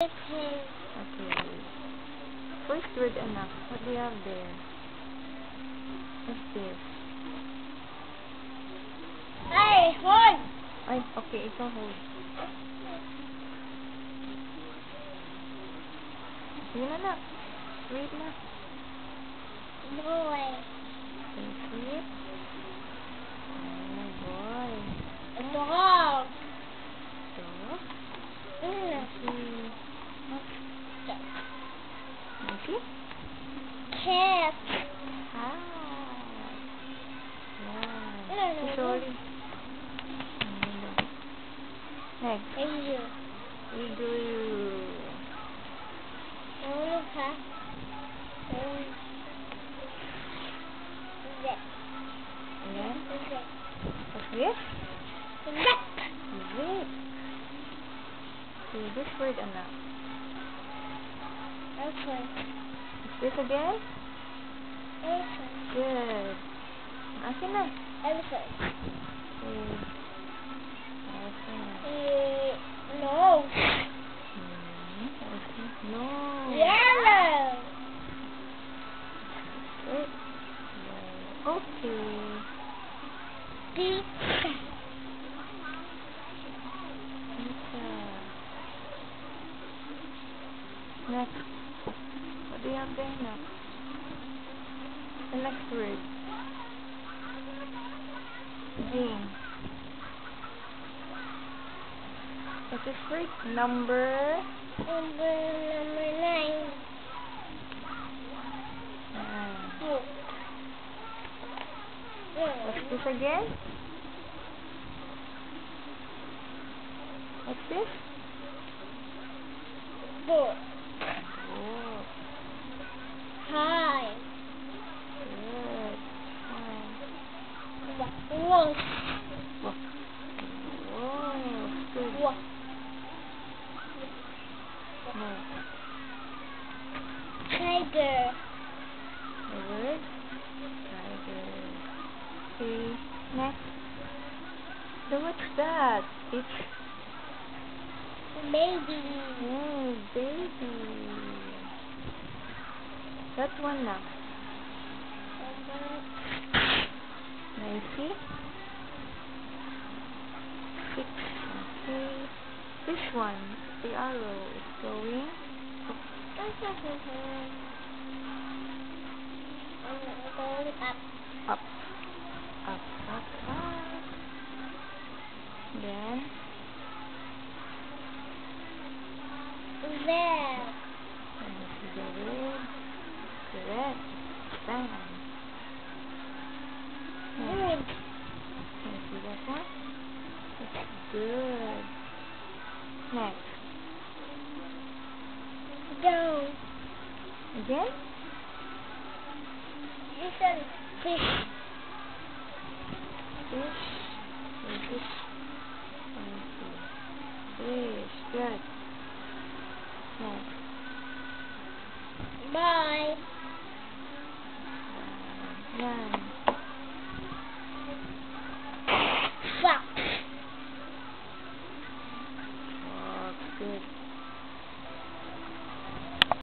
Okay. First word, anak. What do you have there? What's this? Ay, hold! Ay, okay, ikaw hold. Sige na, anak. Wait na. Boy. Wait. Oh, boy. Dog. Dog. Okay. Okay. Cat. Ah. No. Yeah. Sorry. Next. Eagle. Igloo. Look, ha? Ayan. What's this? Zip. Zip. Okay, this word, anak. Okay. What's this again? Okay. Good. Akin na. Elephant. Okay. Akin na. No. Okay. No. Yellow. Wait. Okay. Pizza. Pizza. Next. What do you have there now? The next word. Game. What's this word? Number 9. Book. What's this again? What's this? Book. Oh, Hi. good. Fine. Wolf. Oh, good. Wolf. Next. Tiger. The word? Tiger. Okay. Next. So what's that? It's Baby. oh, baby. That one now. Nicey. 6. Okay. This one, the arrow is going Going up. up, up, up, up. Then There. this is the word. Correct. Stand. Good. Can you see that one? It's good. Next. Down. Again? Listen. Fish. Fish. Fish. Fish. Good. Next. Bye. Yan.